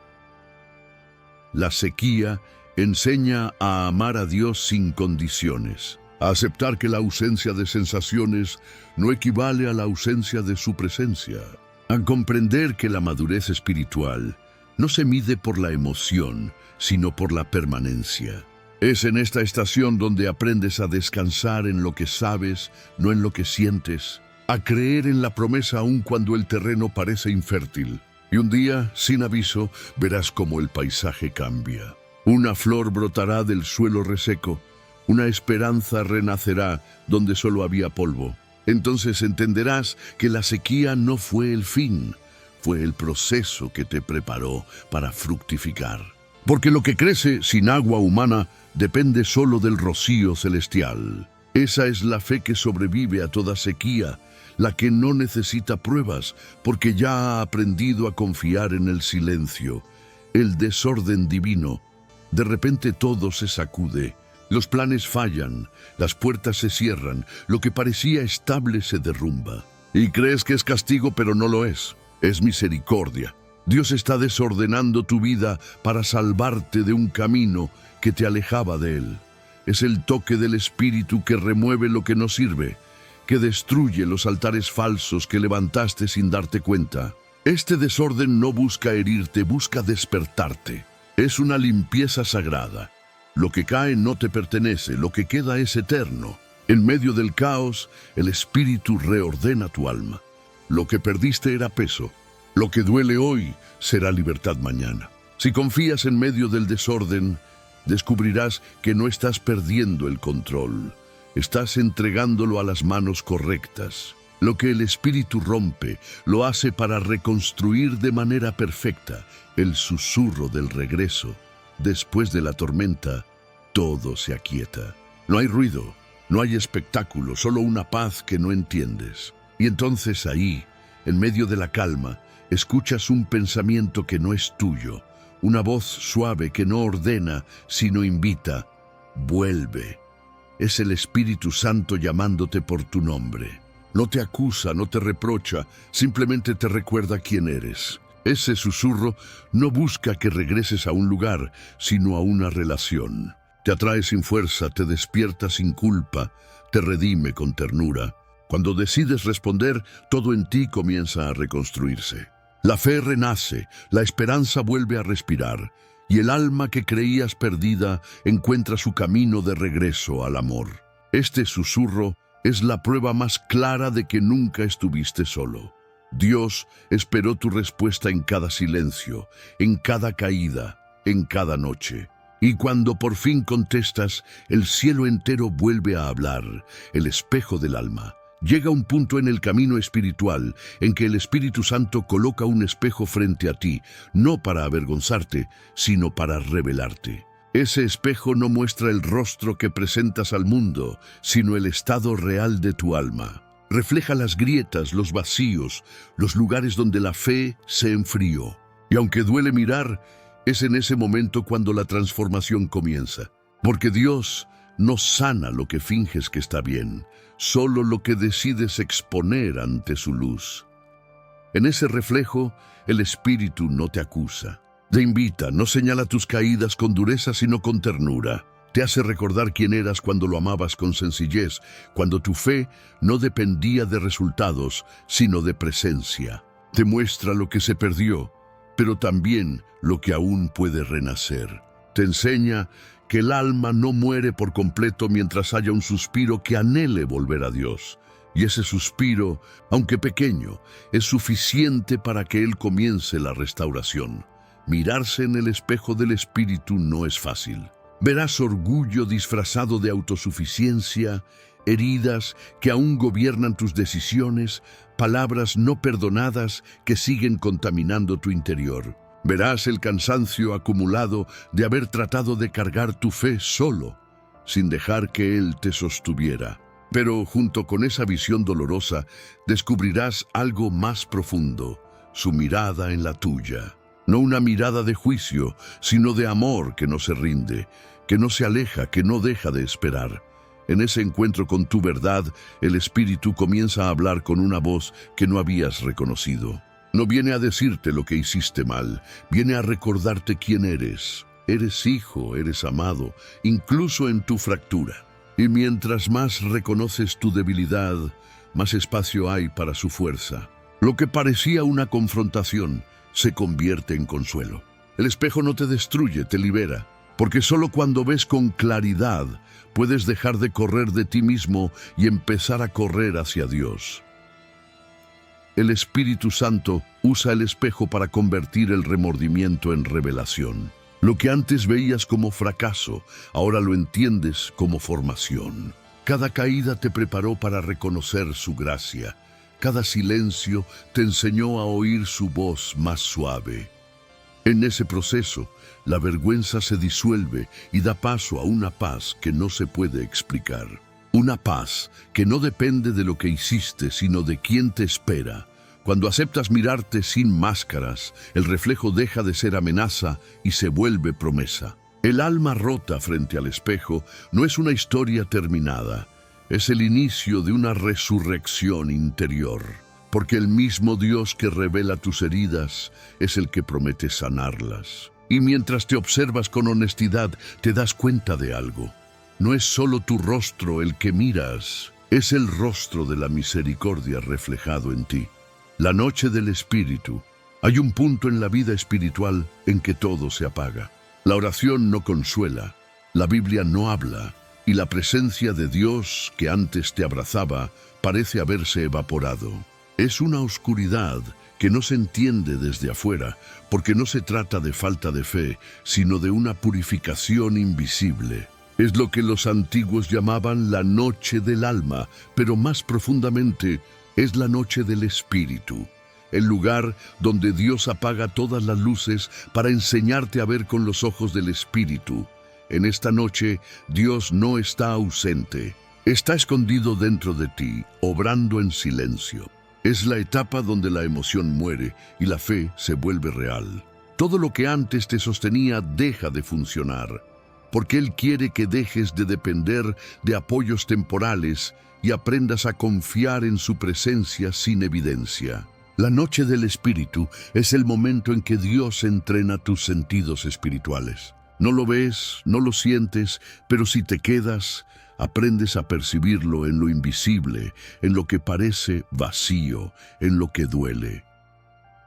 La sequía enseña a amar a Dios sin condiciones, a aceptar que la ausencia de sensaciones no equivale a la ausencia de su presencia, a comprender que la madurez espiritual no se mide por la emoción, sino por la permanencia. Es en esta estación donde aprendes a descansar en lo que sabes, no en lo que sientes, a creer en la promesa aun cuando el terreno parece infértil. Y un día, sin aviso, verás cómo el paisaje cambia. Una flor brotará del suelo reseco, una esperanza renacerá donde solo había polvo. Entonces entenderás que la sequía no fue el fin, fue el proceso que te preparó para fructificar. Porque lo que crece sin agua humana depende solo del rocío celestial. Esa es la fe que sobrevive a toda sequía, la que no necesita pruebas, porque ya ha aprendido a confiar en el silencio, el desorden divino. De repente todo se sacude, los planes fallan, las puertas se cierran, lo que parecía estable se derrumba. Y crees que es castigo, pero no lo es misericordia. Dios está desordenando tu vida para salvarte de un camino que te alejaba de Él. Es el toque del Espíritu que remueve lo que no sirve, que destruye los altares falsos que levantaste sin darte cuenta. Este desorden no busca herirte, busca despertarte. Es una limpieza sagrada. Lo que cae no te pertenece, lo que queda es eterno. En medio del caos, el Espíritu reordena tu alma. Lo que perdiste era peso. Lo que duele hoy será libertad mañana. Si confías en medio del desorden, descubrirás que no estás perdiendo el control. Estás entregándolo a las manos correctas. Lo que el Espíritu rompe, lo hace para reconstruir de manera perfecta. El susurro del regreso. Después de la tormenta, todo se aquieta. No hay ruido, no hay espectáculo, solo una paz que no entiendes. Y entonces ahí, en medio de la calma, escuchas un pensamiento que no es tuyo, una voz suave que no ordena, sino invita. Vuelve. Es el Espíritu Santo llamándote por tu nombre. No te acusa, no te reprocha, simplemente te recuerda quién eres. Ese susurro no busca que regreses a un lugar, sino a una relación. Te atrae sin fuerza, te despierta sin culpa, te redime con ternura. Cuando decides responder, todo en ti comienza a reconstruirse. La fe renace, la esperanza vuelve a respirar, y el alma que creías perdida encuentra su camino de regreso al amor. Este susurro es la prueba más clara de que nunca estuviste solo. Dios esperó tu respuesta en cada silencio, en cada caída, en cada noche. Y cuando por fin contestas, el cielo entero vuelve a hablar, el espejo del alma. Llega un punto en el camino espiritual en que el Espíritu Santo coloca un espejo frente a ti, no para avergonzarte, sino para revelarte. Ese espejo no muestra el rostro que presentas al mundo, sino el estado real de tu alma. Refleja las grietas, los vacíos, los lugares donde la fe se enfrió. Y aunque duele mirar, es en ese momento cuando la transformación comienza. Porque Dios no sana lo que finges que está bien, solo lo que decides exponer ante su luz. En ese reflejo, el Espíritu no te acusa. Te invita, no señala tus caídas con dureza, sino con ternura. Te hace recordar quién eras cuando lo amabas con sencillez, cuando tu fe no dependía de resultados, sino de presencia. Te muestra lo que se perdió, pero también lo que aún puede renacer. Te enseña que el alma no muere por completo mientras haya un suspiro que anhele volver a Dios. Y ese suspiro, aunque pequeño, es suficiente para que Él comience la restauración. Mirarse en el espejo del Espíritu no es fácil. Verás orgullo disfrazado de autosuficiencia, heridas que aún gobiernan tus decisiones, palabras no perdonadas que siguen contaminando tu interior. Verás el cansancio acumulado de haber tratado de cargar tu fe solo, sin dejar que Él te sostuviera. Pero junto con esa visión dolorosa, descubrirás algo más profundo, su mirada en la tuya. No una mirada de juicio, sino de amor que no se rinde, que no se aleja, que no deja de esperar. En ese encuentro con tu verdad, el Espíritu comienza a hablar con una voz que no habías reconocido. No viene a decirte lo que hiciste mal, viene a recordarte quién eres. Eres hijo, eres amado, incluso en tu fractura. Y mientras más reconoces tu debilidad, más espacio hay para su fuerza. Lo que parecía una confrontación se convierte en consuelo. El espejo no te destruye, te libera, porque solo cuando ves con claridad puedes dejar de correr de ti mismo y empezar a correr hacia Dios. El Espíritu Santo usa el espejo para convertir el remordimiento en revelación. Lo que antes veías como fracaso, ahora lo entiendes como formación. Cada caída te preparó para reconocer su gracia. Cada silencio te enseñó a oír su voz más suave. En ese proceso, la vergüenza se disuelve y da paso a una paz que no se puede explicar. Una paz que no depende de lo que hiciste, sino de quién te espera. Cuando aceptas mirarte sin máscaras, el reflejo deja de ser amenaza y se vuelve promesa. El alma rota frente al espejo no es una historia terminada. Es el inicio de una resurrección interior, porque el mismo Dios que revela tus heridas es el que promete sanarlas. Y mientras te observas con honestidad, te das cuenta de algo. No es solo tu rostro el que miras, es el rostro de la misericordia reflejado en ti. La noche del Espíritu. Hay un punto en la vida espiritual en que todo se apaga. La oración no consuela, la Biblia no habla, y la presencia de Dios que antes te abrazaba parece haberse evaporado. Es una oscuridad que no se entiende desde afuera, porque no se trata de falta de fe, sino de una purificación invisible. Es lo que los antiguos llamaban la noche del alma, pero más profundamente es la noche del Espíritu, el lugar donde Dios apaga todas las luces para enseñarte a ver con los ojos del Espíritu. En esta noche, Dios no está ausente. Está escondido dentro de ti, obrando en silencio. Es la etapa donde la emoción muere y la fe se vuelve real. Todo lo que antes te sostenía deja de funcionar, porque Él quiere que dejes de depender de apoyos temporales y aprendas a confiar en su presencia sin evidencia. La noche del Espíritu es el momento en que Dios entrena tus sentidos espirituales. No lo ves, no lo sientes, pero si te quedas, aprendes a percibirlo en lo invisible, en lo que parece vacío, en lo que duele.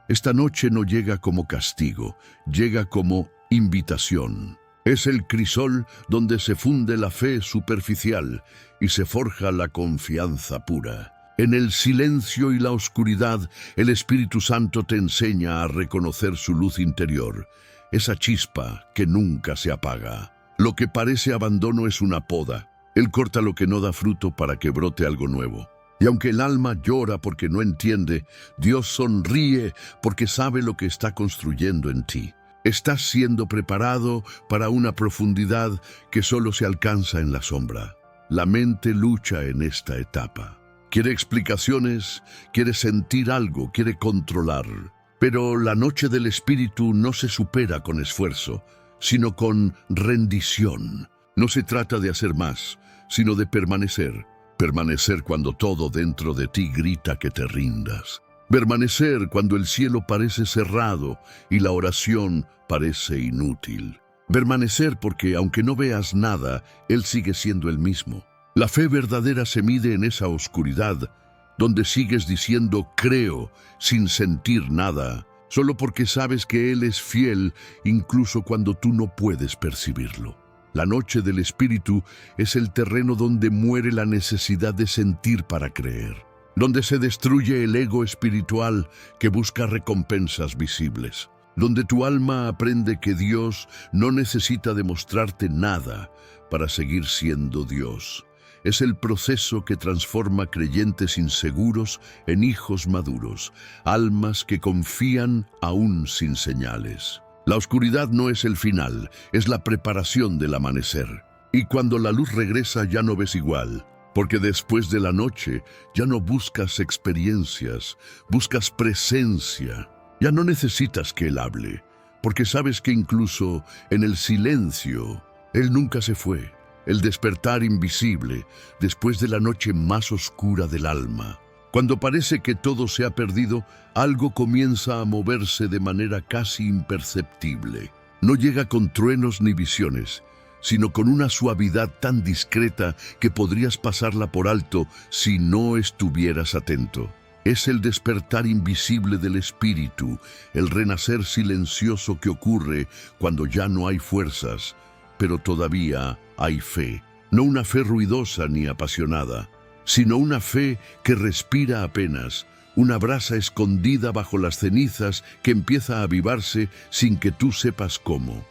Esta noche no llega como castigo, llega como invitación. Es el crisol donde se funde la fe superficial y se forja la confianza pura. En el silencio y la oscuridad, el Espíritu Santo te enseña a reconocer su luz interior, esa chispa que nunca se apaga. Lo que parece abandono es una poda. Él corta lo que no da fruto para que brote algo nuevo. Y aunque el alma llora porque no entiende, Dios sonríe porque sabe lo que está construyendo en ti. Estás siendo preparado para una profundidad que solo se alcanza en la sombra. La mente lucha en esta etapa. Quiere explicaciones, quiere sentir algo, quiere controlar. Pero la noche del Espíritu no se supera con esfuerzo, sino con rendición. No se trata de hacer más, sino de permanecer. Permanecer cuando todo dentro de ti grita que te rindas. Permanecer cuando el cielo parece cerrado y la oración parece inútil. Permanecer porque, aunque no veas nada, Él sigue siendo el mismo. La fe verdadera se mide en esa oscuridad, donde sigues diciendo creo sin sentir nada, solo porque sabes que Él es fiel incluso cuando tú no puedes percibirlo. La noche del Espíritu es el terreno donde muere la necesidad de sentir para creer, donde se destruye el ego espiritual que busca recompensas visibles, donde tu alma aprende que Dios no necesita demostrarte nada para seguir siendo Dios. Es el proceso que transforma creyentes inseguros en hijos maduros, almas que confían aún sin señales. La oscuridad no es el final, es la preparación del amanecer. Y cuando la luz regresa ya no ves igual, porque después de la noche ya no buscas experiencias, buscas presencia. Ya no necesitas que Él hable, porque sabes que incluso en el silencio, Él nunca se fue. El despertar invisible después de la noche más oscura del alma. Cuando parece que todo se ha perdido, algo comienza a moverse de manera casi imperceptible. No llega con truenos ni visiones, sino con una suavidad tan discreta que podrías pasarla por alto si no estuvieras atento. Es el despertar invisible del espíritu, el renacer silencioso que ocurre cuando ya no hay fuerzas, pero todavía hay fe. No una fe ruidosa ni apasionada, sino una fe que respira apenas, una brasa escondida bajo las cenizas que empieza a avivarse sin que tú sepas cómo.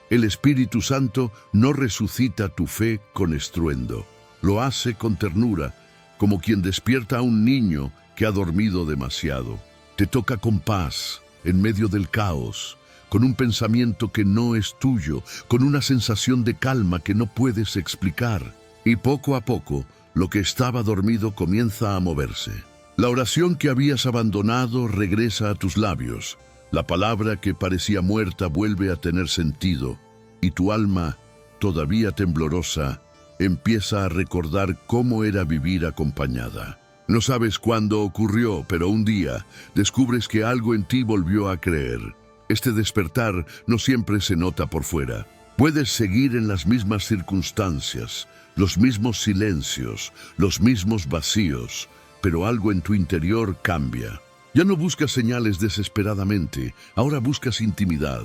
El Espíritu Santo no resucita tu fe con estruendo, lo hace con ternura, como quien despierta a un niño que ha dormido demasiado. Te toca con paz, en medio del caos, con un pensamiento que no es tuyo, con una sensación de calma que no puedes explicar. Y poco a poco, lo que estaba dormido comienza a moverse. La oración que habías abandonado regresa a tus labios. La palabra que parecía muerta vuelve a tener sentido. Y tu alma, todavía temblorosa, empieza a recordar cómo era vivir acompañada. No sabes cuándo ocurrió, pero un día descubres que algo en ti volvió a creer. Este despertar no siempre se nota por fuera. Puedes seguir en las mismas circunstancias, los mismos silencios, los mismos vacíos, pero algo en tu interior cambia. Ya no buscas señales desesperadamente, ahora buscas intimidad.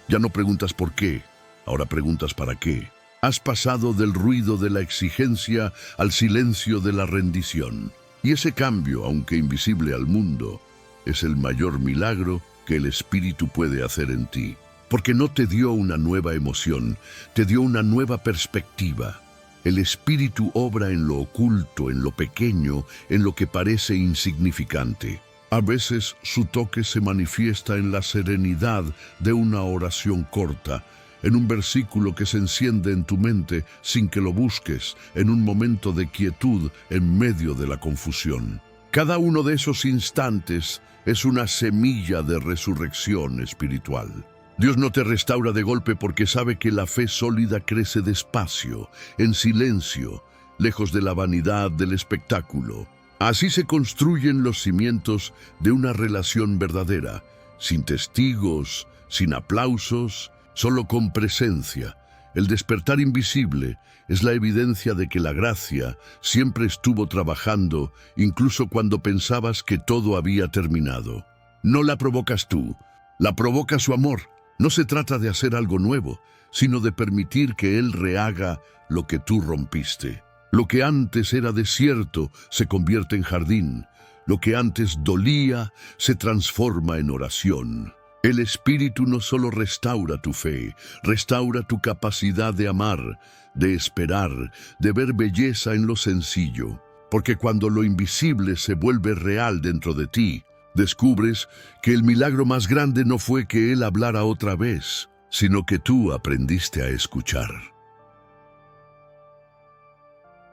Ya no preguntas por qué, ahora preguntas para qué. Has pasado del ruido de la exigencia al silencio de la rendición. Y ese cambio, aunque invisible al mundo, es el mayor milagro que el Espíritu puede hacer en ti, porque no te dio una nueva emoción, te dio una nueva perspectiva. El Espíritu obra en lo oculto, en lo pequeño, en lo que parece insignificante. A veces su toque se manifiesta en la serenidad de una oración corta, en un versículo que se enciende en tu mente sin que lo busques, en un momento de quietud en medio de la confusión. Cada uno de esos instantes es una semilla de resurrección espiritual. Dios no te restaura de golpe porque sabe que la fe sólida crece despacio, en silencio, lejos de la vanidad del espectáculo. Así se construyen los cimientos de una relación verdadera, sin testigos, sin aplausos, solo con presencia. El despertar invisible es la evidencia de que la gracia siempre estuvo trabajando, incluso cuando pensabas que todo había terminado. No la provocas tú, la provoca su amor. No se trata de hacer algo nuevo, sino de permitir que Él rehaga lo que tú rompiste. Lo que antes era desierto se convierte en jardín. Lo que antes dolía se transforma en oración. El Espíritu no solo restaura tu fe, restaura tu capacidad de amar, de esperar, de ver belleza en lo sencillo. Porque cuando lo invisible se vuelve real dentro de ti, descubres que el milagro más grande no fue que Él hablara otra vez, sino que tú aprendiste a escuchar.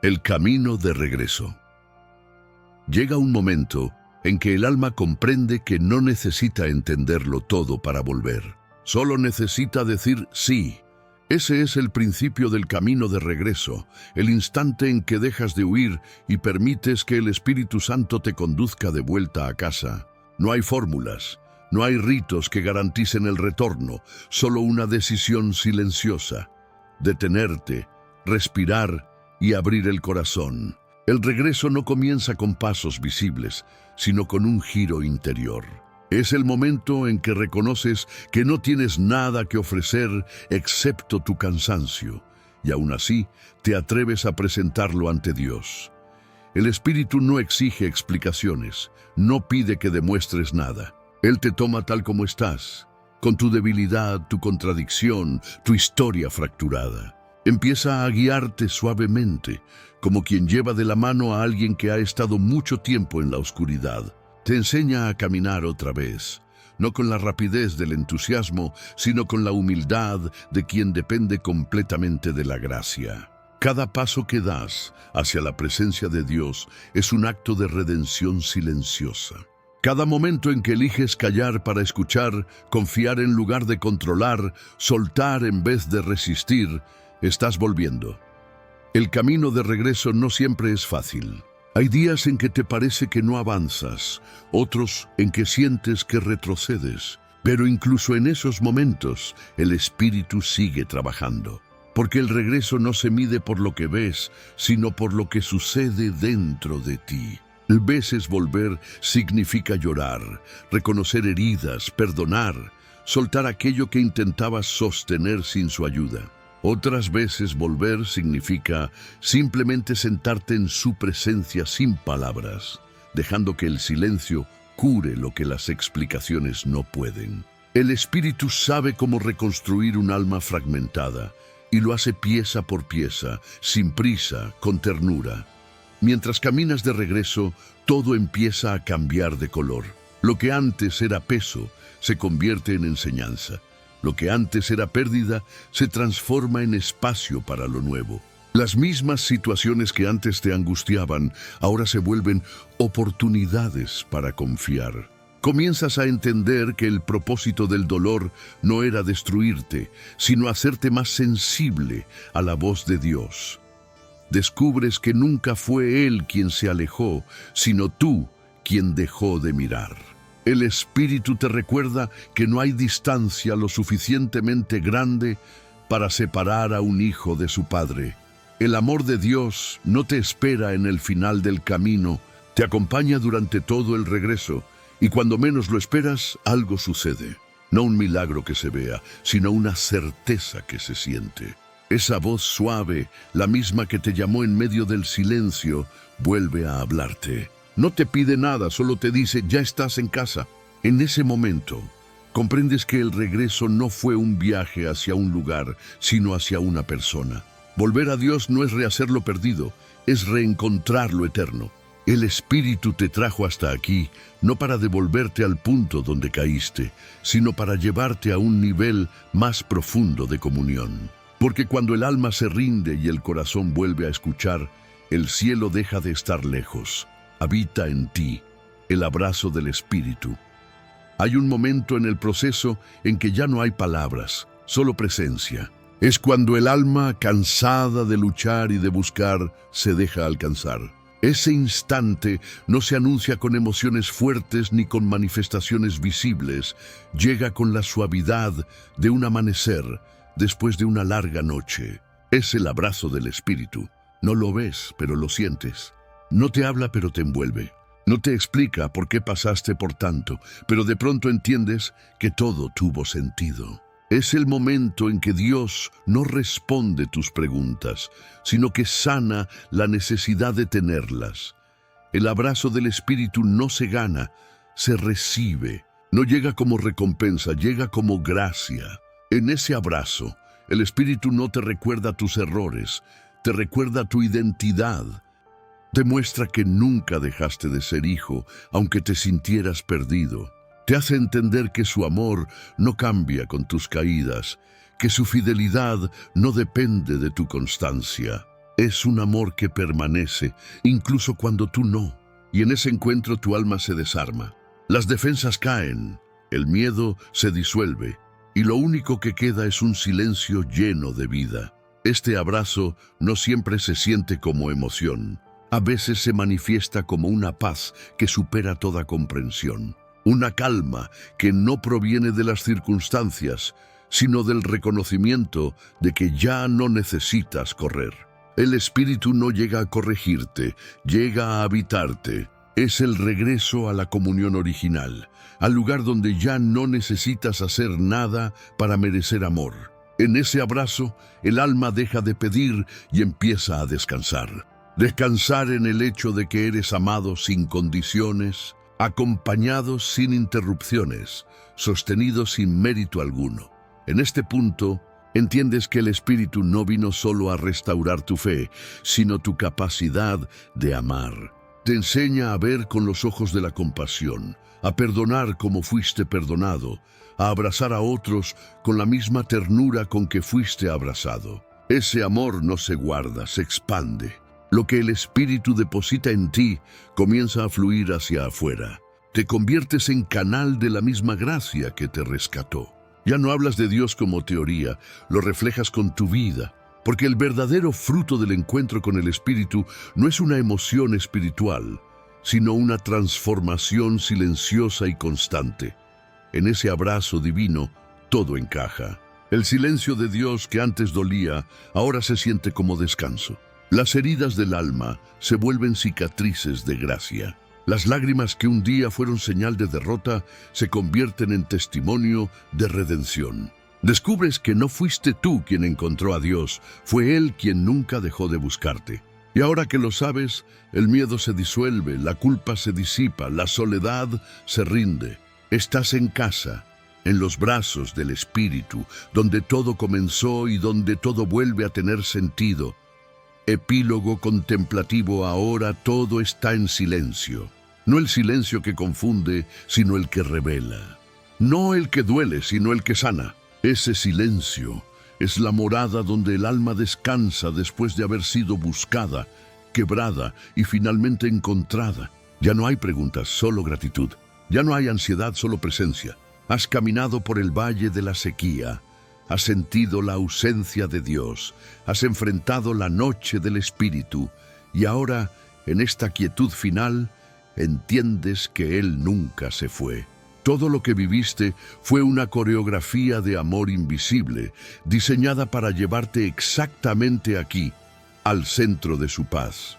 El camino de regreso. Llega un momento en que el alma comprende que no necesita entenderlo todo para volver. Solo necesita decir sí, Ese es el principio del camino de regreso, el instante en que dejas de huir y permites que el Espíritu Santo te conduzca de vuelta a casa. No hay fórmulas, no hay ritos que garanticen el retorno, solo una decisión silenciosa: detenerte, respirar y abrir el corazón. El regreso no comienza con pasos visibles, sino con un giro interior. Es el momento en que reconoces que no tienes nada que ofrecer excepto tu cansancio, y aún así te atreves a presentarlo ante Dios. El Espíritu no exige explicaciones, no pide que demuestres nada. Él te toma tal como estás, con tu debilidad, tu contradicción, tu historia fracturada. Empieza a guiarte suavemente, como quien lleva de la mano a alguien que ha estado mucho tiempo en la oscuridad. Te enseña a caminar otra vez, no con la rapidez del entusiasmo, sino con la humildad de quien depende completamente de la gracia. Cada paso que das hacia la presencia de Dios es un acto de redención silenciosa. Cada momento en que eliges callar para escuchar, confiar en lugar de controlar, soltar en vez de resistir, estás volviendo. El camino de regreso no siempre es fácil. Hay días en que te parece que no avanzas, otros en que sientes que retrocedes, pero incluso en esos momentos el Espíritu sigue trabajando, porque el regreso no se mide por lo que ves, sino por lo que sucede dentro de ti. Veces volver significa llorar, reconocer heridas, perdonar, soltar aquello que intentabas sostener sin su ayuda. Otras veces volver significa simplemente sentarte en su presencia sin palabras, dejando que el silencio cure lo que las explicaciones no pueden. El Espíritu sabe cómo reconstruir un alma fragmentada y lo hace pieza por pieza, sin prisa, con ternura. Mientras caminas de regreso, todo empieza a cambiar de color. Lo que antes era peso se convierte en enseñanza. Lo que antes era pérdida se transforma en espacio para lo nuevo. Las mismas situaciones que antes te angustiaban ahora se vuelven oportunidades para confiar. Comienzas a entender que el propósito del dolor no era destruirte, sino hacerte más sensible a la voz de Dios. Descubres que nunca fue Él quien se alejó, sino tú quien dejó de mirar. El Espíritu te recuerda que no hay distancia lo suficientemente grande para separar a un hijo de su padre. El amor de Dios no te espera en el final del camino, te acompaña durante todo el regreso, y cuando menos lo esperas, algo sucede. No un milagro que se vea, sino una certeza que se siente. Esa voz suave, la misma que te llamó en medio del silencio, vuelve a hablarte. No te pide nada, solo te dice: ya estás en casa. En ese momento, comprendes que el regreso no fue un viaje hacia un lugar, sino hacia una persona. Volver a Dios no es rehacer lo perdido, es reencontrar lo eterno. El Espíritu te trajo hasta aquí, no para devolverte al punto donde caíste, sino para llevarte a un nivel más profundo de comunión. Porque cuando el alma se rinde y el corazón vuelve a escuchar, el cielo deja de estar lejos. Habita en ti el abrazo del Espíritu. Hay un momento en el proceso en que ya no hay palabras, solo presencia. Es cuando el alma, cansada de luchar y de buscar, se deja alcanzar. Ese instante no se anuncia con emociones fuertes ni con manifestaciones visibles. Llega con la suavidad de un amanecer después de una larga noche. Es el abrazo del Espíritu. No lo ves, pero lo sientes. No te habla, pero te envuelve. No te explica por qué pasaste por tanto, pero de pronto entiendes que todo tuvo sentido. Es el momento en que Dios no responde tus preguntas, sino que sana la necesidad de tenerlas. El abrazo del Espíritu no se gana, se recibe. No llega como recompensa, llega como gracia. En ese abrazo, el Espíritu no te recuerda tus errores, te recuerda tu identidad. Demuestra que nunca dejaste de ser hijo, aunque te sintieras perdido. Te hace entender que su amor no cambia con tus caídas, que su fidelidad no depende de tu constancia. Es un amor que permanece, incluso cuando tú no. Y en ese encuentro tu alma se desarma. Las defensas caen, el miedo se disuelve, y lo único que queda es un silencio lleno de vida. Este abrazo no siempre se siente como emoción. A veces se manifiesta como una paz que supera toda comprensión. Una calma que no proviene de las circunstancias, sino del reconocimiento de que ya no necesitas correr. El Espíritu no llega a corregirte, llega a habitarte. Es el regreso a la comunión original, al lugar donde ya no necesitas hacer nada para merecer amor. En ese abrazo, el alma deja de pedir y empieza a descansar. Descansar en el hecho de que eres amado sin condiciones, acompañado sin interrupciones, sostenido sin mérito alguno. En este punto, entiendes que el Espíritu no vino solo a restaurar tu fe, sino tu capacidad de amar. Te enseña a ver con los ojos de la compasión, a perdonar como fuiste perdonado, a abrazar a otros con la misma ternura con que fuiste abrazado. Ese amor no se guarda, se expande. Lo que el Espíritu deposita en ti comienza a fluir hacia afuera. Te conviertes en canal de la misma gracia que te rescató. Ya no hablas de Dios como teoría, lo reflejas con tu vida, porque el verdadero fruto del encuentro con el Espíritu no es una emoción espiritual, sino una transformación silenciosa y constante. En ese abrazo divino, todo encaja. El silencio de Dios que antes dolía, ahora se siente como descanso. Las heridas del alma se vuelven cicatrices de gracia. Las lágrimas que un día fueron señal de derrota se convierten en testimonio de redención. Descubres que no fuiste tú quien encontró a Dios, fue Él quien nunca dejó de buscarte. Y ahora que lo sabes, el miedo se disuelve, la culpa se disipa, la soledad se rinde. Estás en casa, en los brazos del Espíritu, donde todo comenzó y donde todo vuelve a tener sentido. Epílogo contemplativo. Ahora todo está en silencio. No el silencio que confunde, sino el que revela. No el que duele, sino el que sana. Ese silencio es la morada donde el alma descansa después de haber sido buscada, quebrada y finalmente encontrada. Ya no hay preguntas, solo gratitud. Ya no hay ansiedad, solo presencia. Has caminado por el valle de la sequía. Has sentido la ausencia de Dios, has enfrentado la noche del Espíritu y ahora, en esta quietud final, entiendes que Él nunca se fue. Todo lo que viviste fue una coreografía de amor invisible, diseñada para llevarte exactamente aquí, al centro de su paz.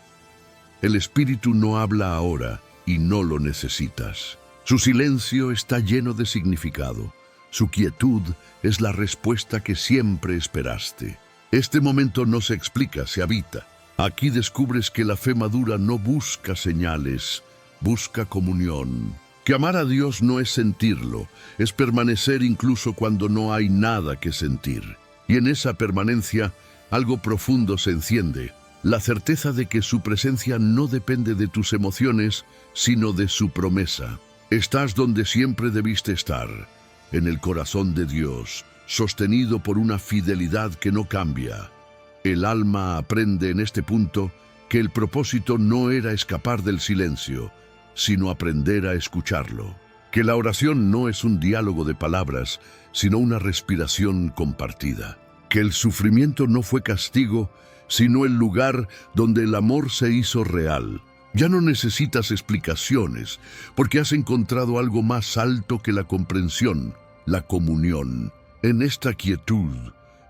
El Espíritu no habla ahora y no lo necesitas. Su silencio está lleno de significado. Su quietud es la respuesta que siempre esperaste. Este momento no se explica, se habita. Aquí descubres que la fe madura no busca señales, busca comunión. Que amar a Dios no es sentirlo, es permanecer incluso cuando no hay nada que sentir. Y en esa permanencia, algo profundo se enciende. La certeza de que su presencia no depende de tus emociones, sino de su promesa. Estás donde siempre debiste estar, en el corazón de Dios, sostenido por una fidelidad que no cambia. El alma aprende en este punto que el propósito no era escapar del silencio, sino aprender a escucharlo. Que la oración no es un diálogo de palabras, sino una respiración compartida. Que el sufrimiento no fue castigo, sino el lugar donde el amor se hizo real. Ya no necesitas explicaciones, porque has encontrado algo más alto que la comprensión, la comunión. En esta quietud,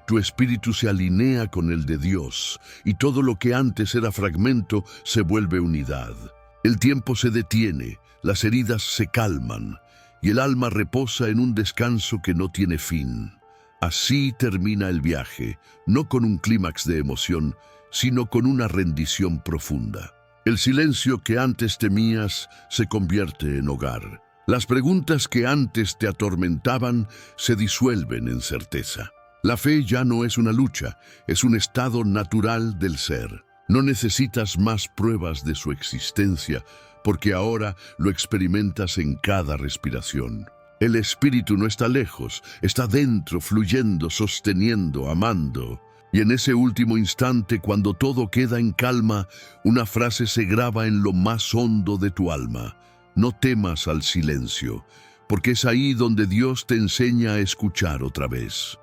tu espíritu se alinea con el de Dios, y todo lo que antes era fragmento se vuelve unidad. El tiempo se detiene, las heridas se calman, y el alma reposa en un descanso que no tiene fin. Así termina el viaje, no con un clímax de emoción, sino con una rendición profunda. El silencio que antes temías se convierte en hogar. Las preguntas que antes te atormentaban se disuelven en certeza. La fe ya no es una lucha, es un estado natural del ser. No necesitas más pruebas de su existencia, porque ahora lo experimentas en cada respiración. El espíritu no está lejos, está dentro, fluyendo, sosteniendo, amando. Y en ese último instante, cuando todo queda en calma, una frase se graba en lo más hondo de tu alma. No temas al silencio, porque es ahí donde Dios te enseña a escuchar otra vez.